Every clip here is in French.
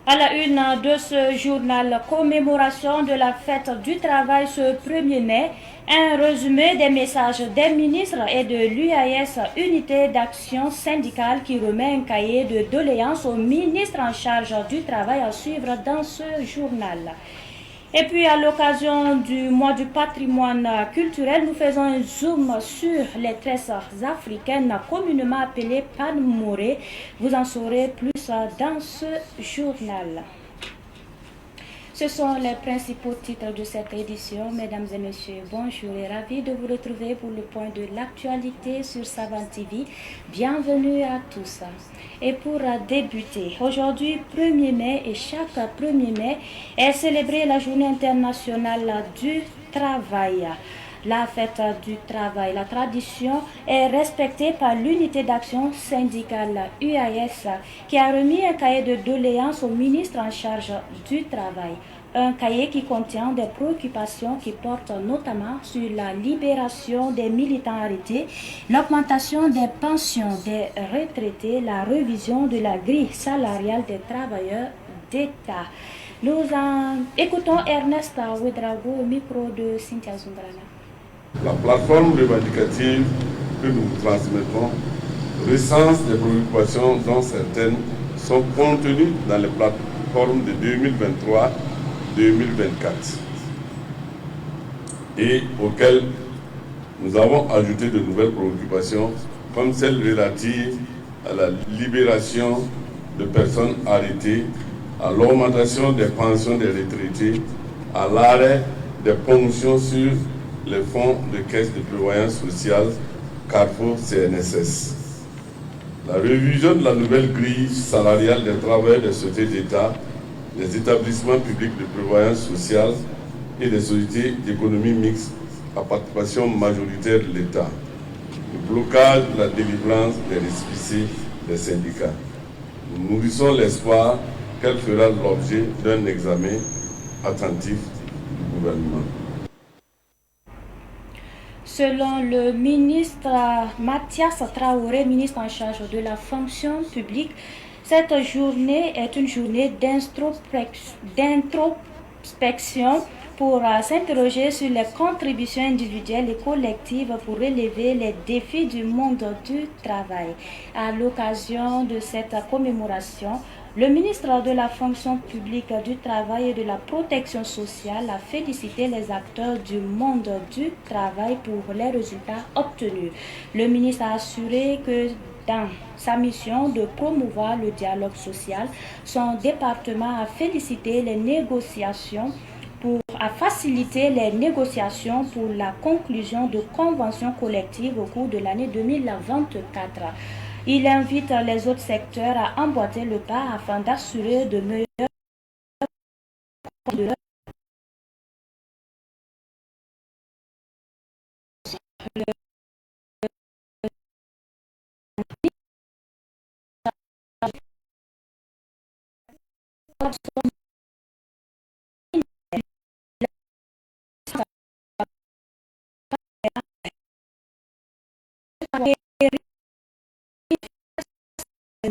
À la une de ce journal, commémoration de la fête du travail ce 1er mai, un résumé des messages des ministres et de l'UAS, Unité d'action syndicale, qui remet un cahier de doléances au ministre en charge du travail à suivre dans ce journal. Et puis à l'occasion du mois du patrimoine culturel, nous faisons un zoom sur les tresses africaines communément appelées Panmoré. Vous en saurez plus dans ce journal. Ce sont les principaux titres de cette édition. Mesdames et messieurs, bonjour et ravi de vous retrouver pour le point de l'actualité sur Savane TV. Bienvenue à tous. Et pour débuter, aujourd'hui 1er mai et chaque 1er mai est célébrée la journée internationale du travail. La fête du travail, la tradition est respectée par l'unité d'action syndicale UAS qui a remis un cahier de doléances au ministre en charge du travail. Un cahier qui contient des préoccupations qui portent notamment sur la libération des militants arrêtés, l'augmentation des pensions des retraités, la révision de la grille salariale des travailleurs d'État. Nous écoutons Ernest Ouedraogo au micro de Cynthia Zungrana. La plateforme revendicative que nous vous transmettons recense des préoccupations dont certaines sont contenues dans les plateformes de 2023-2024 et auxquelles nous avons ajouté de nouvelles préoccupations comme celle relative à la libération de personnes arrêtées, à l'augmentation des pensions des retraités, à l'arrêt des ponctions sur les fonds de caisse de prévoyance sociale Carrefour CNSS. La révision de la nouvelle grille salariale des travailleurs des sociétés d'État, des établissements publics de prévoyance sociale et des sociétés d'économie mixte à participation majoritaire de l'État. Le blocage de la délivrance des récépissés des syndicats. Nous nourrissons l'espoir qu'elle fera l'objet d'un examen attentif du gouvernement. Selon le ministre Mathias Traoré, ministre en charge de la fonction publique, cette journée est une journée d'introspection pour s'interroger sur les contributions individuelles et collectives pour relever les défis du monde du travail. À l'occasion de cette commémoration, le ministre de la fonction publique, du travail et de la protection sociale a félicité les acteurs du monde du travail pour les résultats obtenus. Le ministre a assuré que dans sa mission de promouvoir le dialogue social, son département a facilité les négociations pour la conclusion de conventions collectives au cours de l'année 2024. Il invite les autres secteurs à emboîter le pas afin d'assurer de meilleures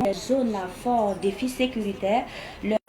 les zones à fort défi sécuritaire, leur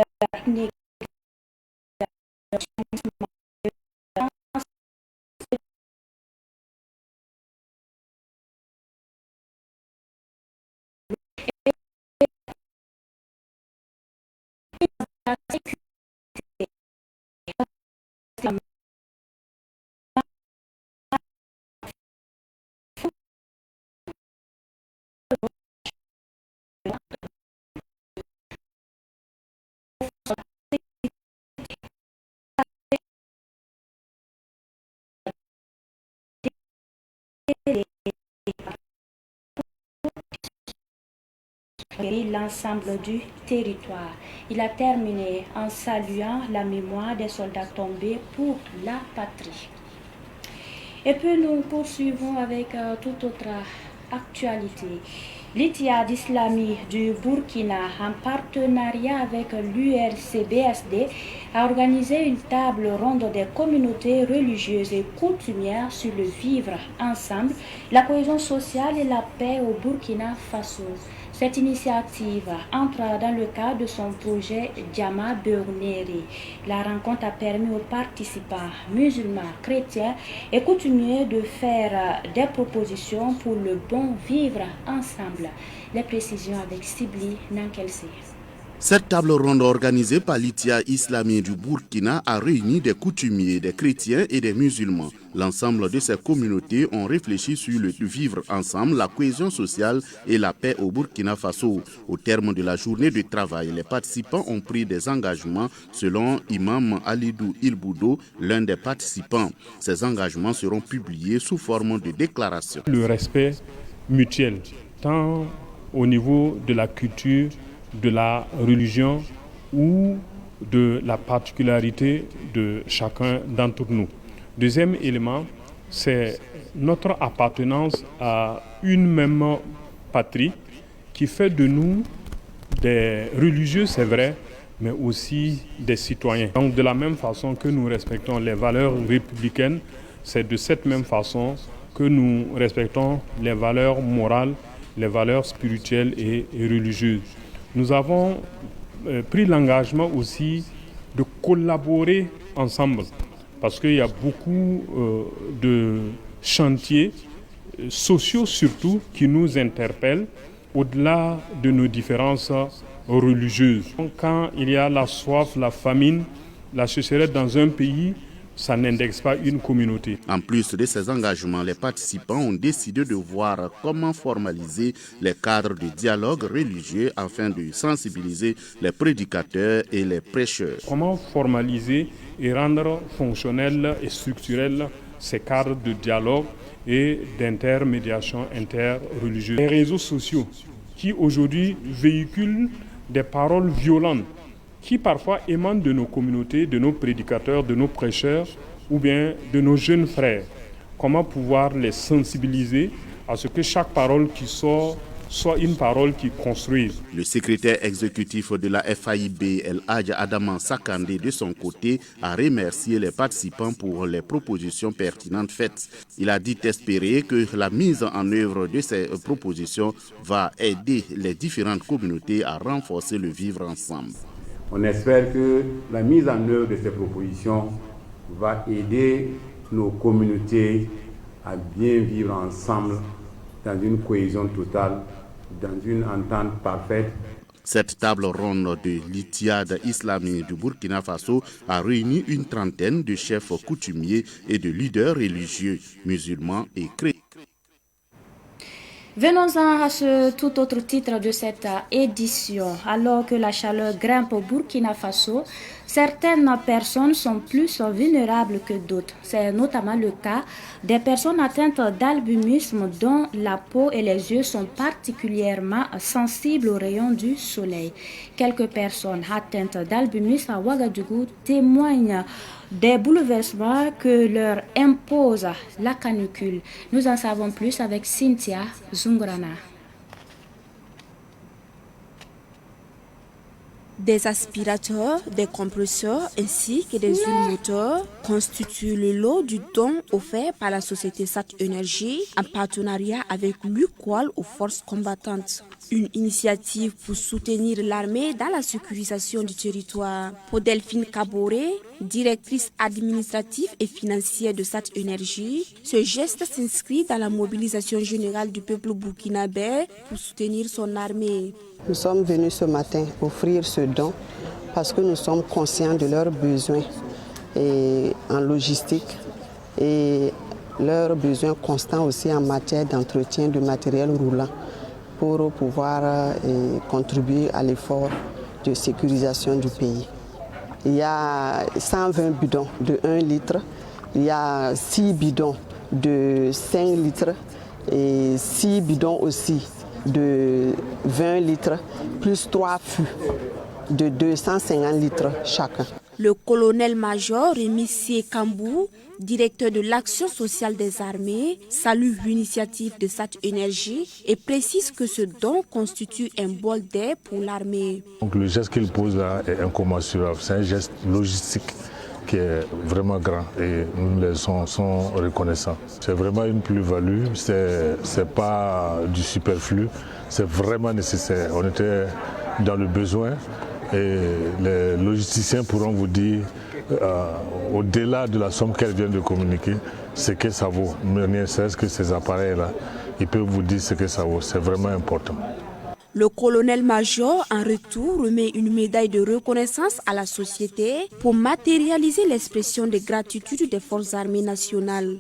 l'ensemble du territoire. Il a terminé en saluant la mémoire des soldats tombés pour la patrie. Et puis nous poursuivons avec toute autre actualité. L'Ittihad islamique du Burkina, en partenariat avec l'URCBSD, a organisé une table ronde des communautés religieuses et coutumières sur le vivre ensemble, la cohésion sociale et la paix au Burkina Faso. Cette initiative entre dans le cadre de son projet Diama Beurneri. La rencontre a permis aux participants musulmans, chrétiens et coutumiers de faire des propositions pour le bon vivre ensemble. Les précisions avec Sibli Nankelsé. Cette table ronde organisée par l'Itia islamique du Burkina a réuni des coutumiers, des chrétiens et des musulmans. L'ensemble de ces communautés ont réfléchi sur le vivre ensemble, la cohésion sociale et la paix au Burkina Faso. Au terme de la journée de travail, les participants ont pris des engagements selon Imam Alidou Ilboudo, l'un des participants. Ces engagements seront publiés sous forme de déclaration. Le respect mutuel, tant au niveau de la culture, de la religion ou de la particularité de chacun d'entre nous. Deuxième élément, c'est notre appartenance à une même patrie qui fait de nous des religieux, c'est vrai, mais aussi des citoyens. Donc de la même façon que nous respectons les valeurs républicaines, c'est de cette même façon que nous respectons les valeurs morales, les valeurs spirituelles et religieuses. Nous avons pris l'engagement aussi de collaborer ensemble parce qu'il y a beaucoup de chantiers sociaux surtout qui nous interpellent au-delà de nos différences religieuses. Quand il y a la soif, la famine, la sécheresse dans un pays, ça n'indexe pas une communauté. En plus de ces engagements, les participants ont décidé de voir comment formaliser les cadres de dialogue religieux afin de sensibiliser les prédicateurs et les prêcheurs. Comment formaliser et rendre fonctionnels et structurels ces cadres de dialogue et d'intermédiation interreligieuse. Les réseaux sociaux qui aujourd'hui véhiculent des paroles violentes qui parfois émanent de nos communautés, de nos prédicateurs, de nos prêcheurs ou bien de nos jeunes frères. Comment pouvoir les sensibiliser à ce que chaque parole qui sort soit une parole qui construise. Le secrétaire exécutif de la FAIB, El Hadj Adama Sakandé, de son côté, a remercié les participants pour les propositions pertinentes faites. Il a dit espérer que la mise en œuvre de ces propositions va aider les différentes communautés à renforcer le vivre ensemble. On espère que la mise en œuvre de ces propositions va aider nos communautés à bien vivre ensemble dans une cohésion totale, dans une entente parfaite. Cette table ronde de l'Itiade islamique du Burkina Faso a réuni une trentaine de chefs coutumiers et de leaders religieux, musulmans et chrétiens. Venons-en à ce tout autre titre de cette édition. Alors que la chaleur grimpe au Burkina Faso, certaines personnes sont plus vulnérables que d'autres. C'est notamment le cas des personnes atteintes d'albinisme dont la peau et les yeux sont particulièrement sensibles aux rayons du soleil. Quelques personnes atteintes d'albinisme à Ouagadougou témoignent des bouleversements que leur impose la canicule. Nous en savons plus avec Cynthia Zungrana. Des aspirateurs, des compresseurs ainsi que des huiles moteurs constituent le lot du don offert par la société Sat Energy en partenariat avec l'UQUAL aux forces combattantes. Une initiative pour soutenir l'armée dans la sécurisation du territoire. Pour Delphine Kaboré, directrice administrative et financière de Sat Energy, ce geste s'inscrit dans la mobilisation générale du peuple burkinabé pour soutenir son armée. Nous sommes venus ce matin offrir ce don parce que nous sommes conscients de leurs besoins en logistique et leurs besoins constants aussi en matière d'entretien de matériel roulant pour pouvoir contribuer à l'effort de sécurisation du pays. Il y a 120 bidons de 1 litre, il y a 6 bidons de 5 litres et 6 bidons aussi de 20 litres, plus 3 fûts de 250 litres chacun. Le colonel-major Rémi Kambou, directeur de l'action sociale des armées, salue l'initiative de Sat Energy et précise que ce don constitue un bol d'air pour l'armée. Donc le geste qu'il pose là est incommensurable, c'est un geste logistique qui est vraiment grand et nous les sommes reconnaissants. C'est vraiment une plus-value, c'est pas du superflu, c'est vraiment nécessaire. On était dans le besoin et les logisticiens pourront vous dire, au-delà de la somme qu'elle vient de communiquer, ce que ça vaut. Mais ne serait-ce que ces appareils-là, ils peuvent vous dire ce que ça vaut. C'est vraiment important. Le colonel-major, en retour, remet une médaille de reconnaissance à la société pour matérialiser l'expression de gratitude des forces armées nationales.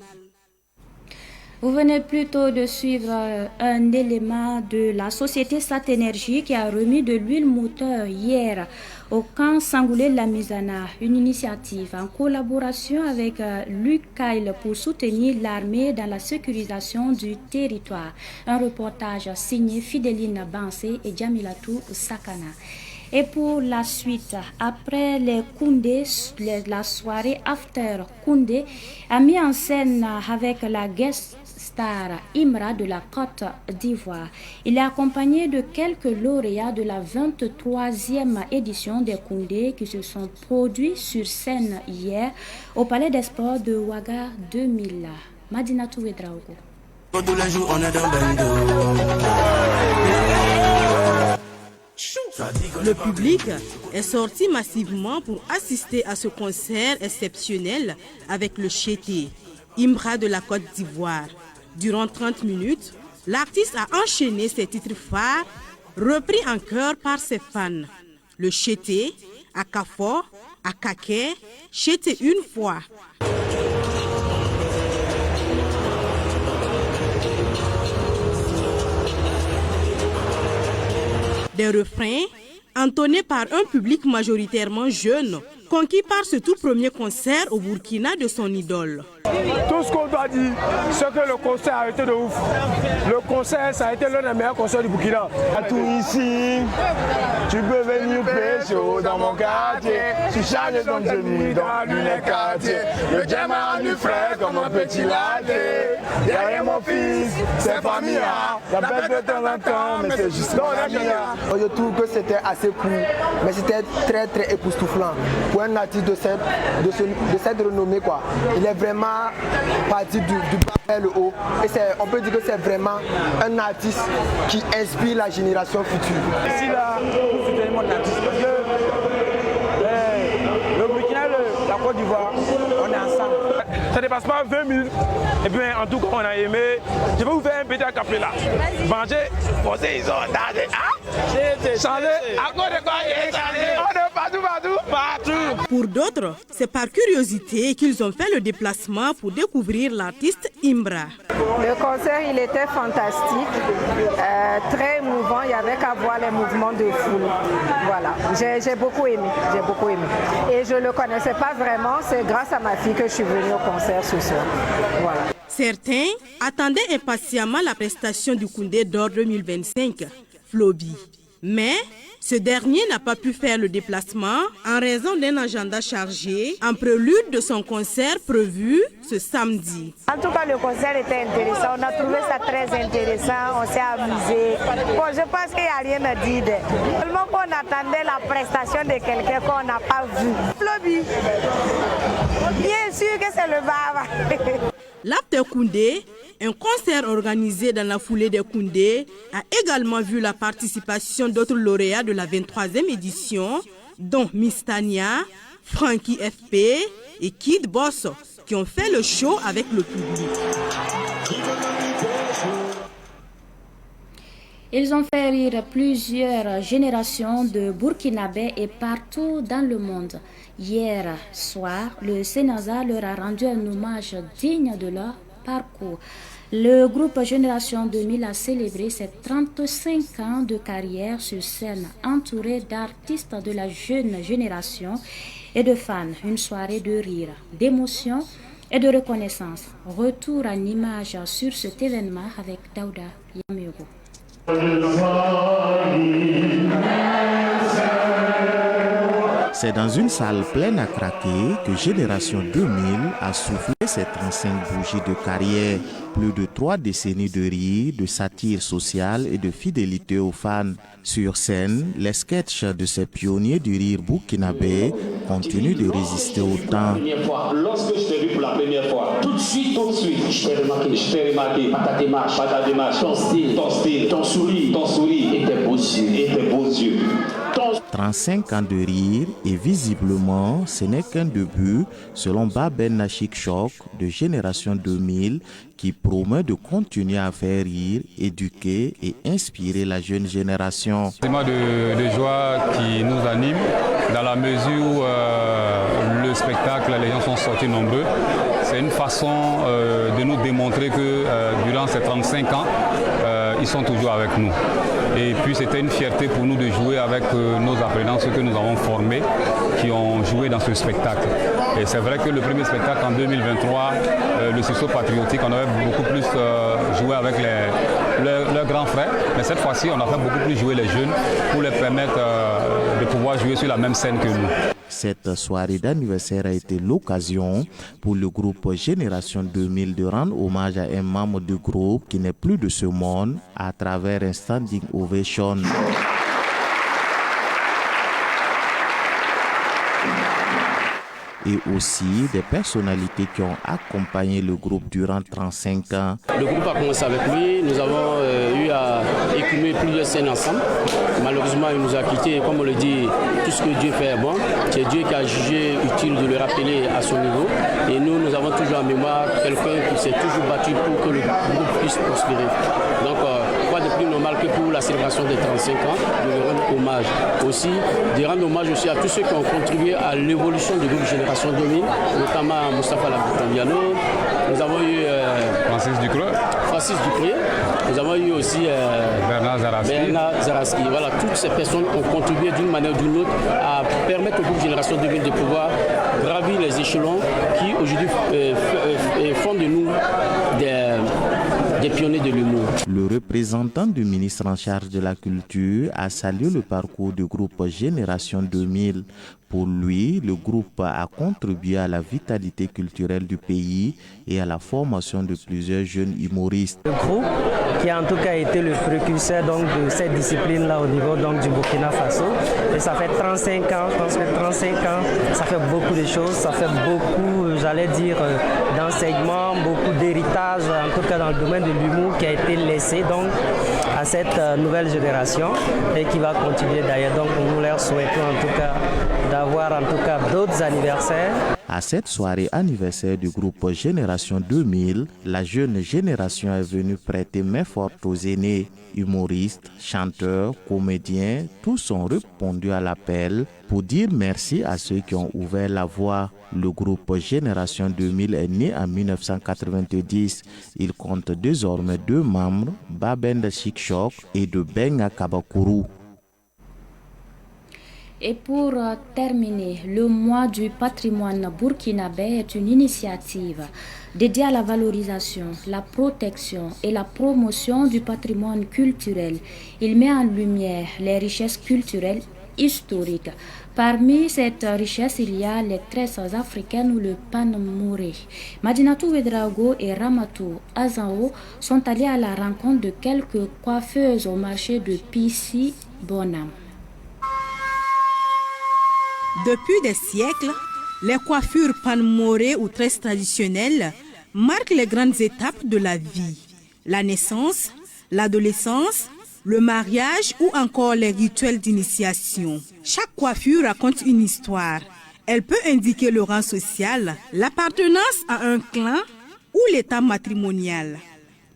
Vous venez plutôt de suivre un élément de la société Satenergie qui a remis de l'huile moteur hier au camp Sangoulé-Lamizana, une initiative en collaboration avec l'UCAIL pour soutenir l'armée dans la sécurisation du territoire. Un reportage signé Fideline Bansé et Djamilatou Sakana. Et pour la suite, après les Koundé, la soirée After Koundé a mis en scène avec la guest star Imra de la Côte d'Ivoire. Il est accompagné de quelques lauréats de la 23e édition des Koundé qui se sont produits sur scène hier au Palais des Sports de Ouaga 2000. Madinatou Wedraogo. Le public est sorti massivement pour assister à ce concert exceptionnel avec le Chété, Imra de la Côte d'Ivoire. Durant 30 minutes, l'artiste a enchaîné ses titres phares, repris en chœur par ses fans. Le Chété, Akafo, Akake, Chété une fois. Des refrains entonnés par un public majoritairement jeune, conquis par ce tout premier concert au Burkina de son idole. Tout ce qu'on doit dire, c'est que le concert a été de ouf. Le concert, ça a été l'un des meilleurs concerts du Burkina. Tout ici, tu peux venir pécho dans mon quartier. Tu charges ton demi dans les quartiers. Le jam a rendu frais comme un petit latte. Derrière mon fils, c'est famille. La bête de temps en temps, mais c'est juste famille. Je trouve que c'était assez cool, mais c'était très très époustouflant. Pour un artiste de cette renommée, quoi. Il est vraiment parti du bas vers le haut. Et on peut dire que c'est vraiment un artiste qui inspire la génération future. Ici là, pour soutenir mon artiste, parce que le Burkina et la Côte d'Ivoire, on est ensemble. Ça ne dépasse pas 20 minutes. Et puis en tout cas, on a aimé. Je vais vous faire un petit acapella. Manger, poser, ils ont dansé. Changer, à quoi de quoi il est changé. On est partout. Pour d'autres, c'est par curiosité qu'ils ont fait le déplacement pour découvrir l'artiste Imra. Le concert, il était fantastique, très émouvant. Il y avait qu'à voir les mouvements de foule. Voilà, j'ai beaucoup aimé. Et je ne le connaissais pas vraiment. C'est grâce à ma fille que je suis venue au concert ce soir. Voilà. Certains attendaient impatiemment la prestation du Koundé d'or 2025, Floby. Mais ce dernier n'a pas pu faire le déplacement en raison d'un agenda chargé en prélude de son concert prévu ce samedi. En tout cas, le concert était intéressant. On a trouvé ça très intéressant. On s'est amusé. Bon, je pense qu'il n'y a rien à dire. Seulement qu'on attendait la prestation de quelqu'un qu'on n'a pas vu. Floby, bien sûr que c'est le baba. L'After Koundé, un concert organisé dans la foulée des Koundé, a également vu la participation d'autres lauréats de la 23e édition, dont Miss Tania, Frankie FP et Kid Boss, qui ont fait le show avec le public. Ils ont fait rire plusieurs générations de Burkinabés et partout dans le monde. Hier soir, le Sénasa leur a rendu un hommage digne de leur parcours. Le groupe Génération 2000 a célébré ses 35 ans de carrière sur scène, entouré d'artistes de la jeune génération et de fans. Une soirée de rire, d'émotion et de reconnaissance. Retour en image sur cet événement avec Daouda Yamero. C'est dans une salle pleine à craquer que Génération 2000 a soufflé ses 35 bougies de carrière. plus de 3 décennies de rire, de satire sociale et de fidélité aux fans. Sur scène, les sketchs de ces pionniers du rire burkinabé continuent de résister au temps. Lorsque je t'ai vu pour la première fois, tout de suite, je t'ai remarqué par ta démarche, ton style, ton sourire, et tes beaux yeux. 35 ans de rire et visiblement ce n'est qu'un début selon Baben Chic-Choc de Génération 2000 qui promet de continuer à faire rire, éduquer et inspirer la jeune génération. C'est un moment de joie qui nous anime dans la mesure où le spectacle, les gens sont sortis nombreux. C'est une façon de nous démontrer que durant ces 35 ans, ils sont toujours avec nous. Et puis c'était une fierté pour nous de jouer avec nos apprenants, ceux que nous avons formés, qui ont joué dans ce spectacle. Et c'est vrai que le premier spectacle en 2023, le sursaut patriotique, on avait beaucoup plus joué avec leurs grands frères. Mais cette fois-ci, on a fait beaucoup plus jouer les jeunes pour les permettre de pouvoir jouer sur la même scène que nous. Cette soirée d'anniversaire a été l'occasion pour le groupe Génération 2000 de rendre hommage à un membre du groupe qui n'est plus de ce monde à travers un standing ovation. Et aussi des personnalités qui ont accompagné le groupe durant 35 ans. Le groupe a commencé avec lui, nous avons eu à écumer plusieurs scènes ensemble. Malheureusement, il nous a quittés. Comme on le dit, tout ce que Dieu fait est bon. C'est Dieu qui a jugé utile de le rappeler à son niveau. Et nous avons toujours en mémoire quelqu'un qui s'est toujours battu pour que le groupe puisse prospérer. Donc, quoi de plus normal que pour la célébration des 35 ans, de lui rendre hommage. Aussi, de rendre hommage aussi à tous ceux qui ont contribué à l'évolution du groupe Génération 2000, notamment Moustapha Laboutambiano. Nous avons eu Francis Ducreux. Nous avons eu aussi Bernard Zaraski. Voilà, toutes ces personnes ont contribué d'une manière ou d'une autre à permettre au groupe Génération 2000 de pouvoir gravir les échelons qui aujourd'hui font de nous des pionniers de l'humour. Le représentant du ministre en charge de la culture a salué le parcours du groupe Génération 2000. Pour lui, le groupe a contribué à la vitalité culturelle du pays et à la formation de plusieurs jeunes humoristes. Le groupe qui a en tout cas été le précurseur de cette discipline-là au niveau du Burkina Faso. Et ça fait 35 ans, je pense que 35 ans, ça fait beaucoup de choses, ça fait beaucoup, d'enseignements, beaucoup d'héritage, en tout cas dans le domaine de l'humour qui a été laissé à cette nouvelle génération et qui va continuer d'ailleurs. Donc nous leur souhaitons en tout cas d'avoir d'autres anniversaires. À cette soirée anniversaire du groupe Génération 2000, la jeune génération est venue prêter main forte aux aînés. Humoristes, chanteurs, comédiens, tous ont répondu à l'appel pour dire merci à ceux qui ont ouvert la voie. Le groupe Génération 2000 est né en 1990. Il compte désormais 2 membres, Baben Chic-Choc et de Benga Kabakuru. Et pour terminer, le mois du patrimoine burkinabé est une initiative dédiée à la valorisation, la protection et la promotion du patrimoine culturel. Il met en lumière les richesses culturelles historiques. Parmi cette richesse, il y a les tresses africaines ou le panmouré. Madinatou Ouedraogo et Ramatou Azao sont allés à la rencontre de quelques coiffeuses au marché de Pissi Bonam. Depuis des siècles, les coiffures panmorées ou tresses traditionnelles marquent les grandes étapes de la vie. La naissance, l'adolescence, le mariage ou encore les rituels d'initiation. Chaque coiffure raconte une histoire. Elle peut indiquer le rang social, l'appartenance à un clan ou l'état matrimonial.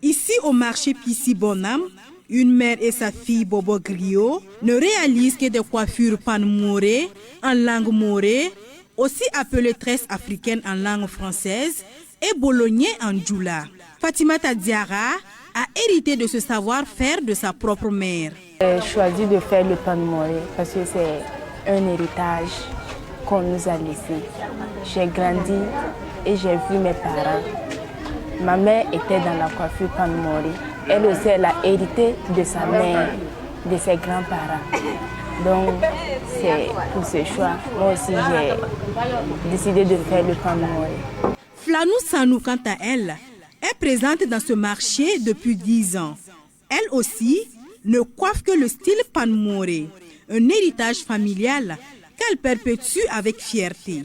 Ici au marché Pissi Bonam, une mère et sa fille Bobo Griot ne réalisent que des coiffures panmorées en langue morée, aussi appelées tresses africaines en langue française et bolognier en djoula. Fatimata Diarra a hérité de ce savoir-faire de sa propre mère. J'ai choisi de faire le panmoré parce que c'est un héritage qu'on nous a laissé. J'ai grandi et j'ai vu mes parents. Ma mère était dans la coiffure panmoré. Elle aussi, elle a hérité de sa mère, de ses grands-parents. Donc, c'est pour ce choix. Moi aussi, j'ai décidé de faire le panmoré. Flanou Sanou, quant à elle, est présente dans ce marché depuis 10 ans. Elle aussi ne coiffe que le style Panmoré, un héritage familial qu'elle perpétue avec fierté.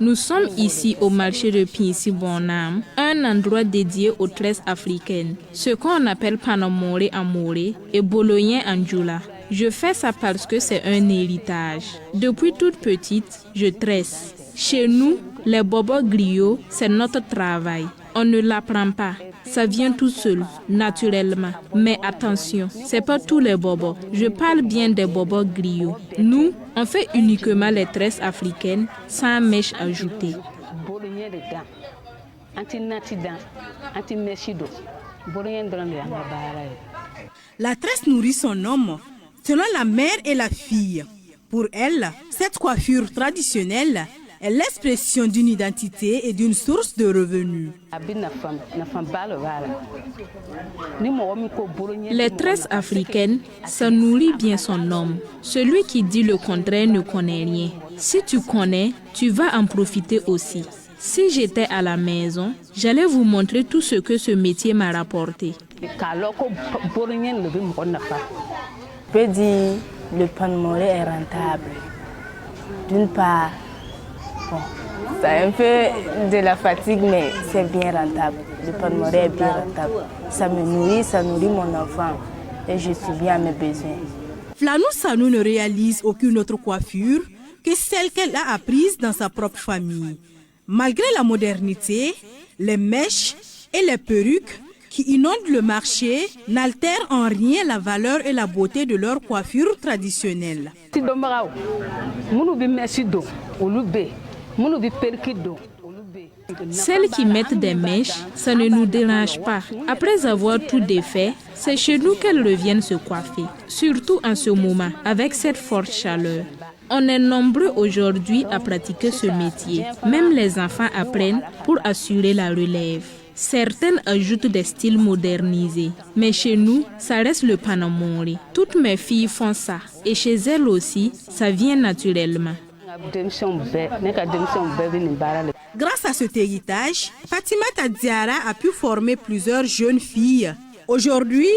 Nous sommes ici au marché de Pinsi-Bonam, un endroit dédié aux tresses africaines, ce qu'on appelle Panamoré en moré et Bolognen en djoula. Je fais ça parce que c'est un héritage. Depuis toute petite, je tresse. Chez nous, les bobos griots, c'est notre travail. On ne l'apprend pas. Ça vient tout seul, naturellement. Mais attention, c'est pas tous les bobos. Je parle bien des bobos griots. Nous, on fait uniquement les tresses africaines sans mèche ajoutée. La tresse nourrit son homme, selon la mère et la fille. Pour elle, cette coiffure traditionnelle est l'expression d'une identité et d'une source de revenus. Les tresses africaines, ça nourrit bien son homme. Celui qui dit le contraire ne connaît rien. Si tu connais, tu vas en profiter aussi. Si j'étais à la maison, j'allais vous montrer tout ce que ce métier m'a rapporté. Je peux dire que le Panmoré est rentable. D'une part, bon, c'est un peu de la fatigue, mais c'est bien rentable. Le Panmoré est bien rentable. Ça me nourrit, ça nourrit mon enfant et je suis bien à mes besoins. Flanou Sanou ne réalise aucune autre coiffure que celle qu'elle a apprise dans sa propre famille. Malgré la modernité, les mèches et les perruques qui inondent le marché n'altèrent en rien la valeur et la beauté de leur coiffure traditionnelle. Celles qui mettent des mèches, ça ne nous dérange pas. Après avoir tout défait, c'est chez nous qu'elles reviennent se coiffer. Surtout en ce moment, avec cette forte chaleur. On est nombreux aujourd'hui à pratiquer ce métier. Même les enfants apprennent pour assurer la relève. Certaines ajoutent des styles modernisés. Mais chez nous, ça reste le Panamoré. Toutes mes filles font ça. Et chez elles aussi, ça vient naturellement. Grâce à cet héritage, Fatima Tadiara a pu former plusieurs jeunes filles. Aujourd'hui,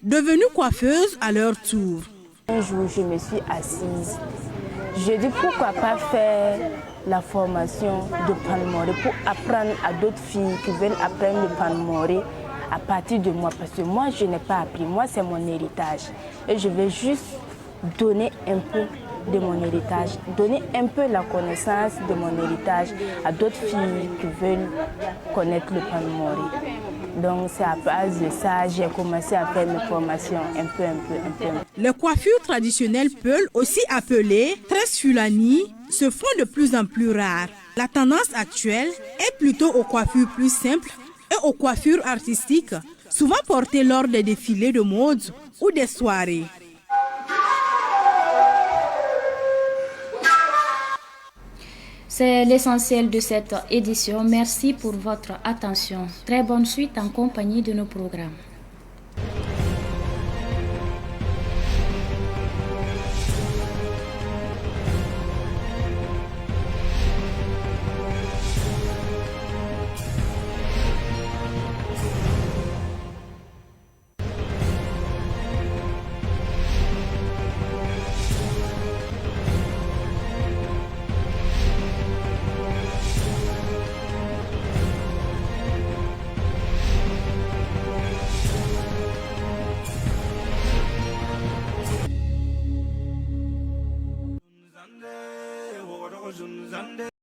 devenues coiffeuses à leur tour. Un jour, je me suis assise. Je dis pourquoi pas faire la formation de Panmoré pour apprendre à d'autres filles qui veulent apprendre le Panmoré à partir de moi. Parce que moi, je n'ai pas appris. Moi, c'est mon héritage. Et je vais juste donner un peu de mon héritage, donner un peu la connaissance de mon héritage à d'autres filles qui veulent connaître le Panmoré. Donc c'est à base de ça j'ai commencé à faire mes formations un peu. Les coiffures traditionnelles Peul, aussi appelées tresses Fulani, se font de plus en plus rares. La tendance actuelle est plutôt aux coiffures plus simples et aux coiffures artistiques, souvent portées lors des défilés de mode ou des soirées. C'est l'essentiel de cette édition. Merci pour votre attention. Très bonne suite en compagnie de nos programmes.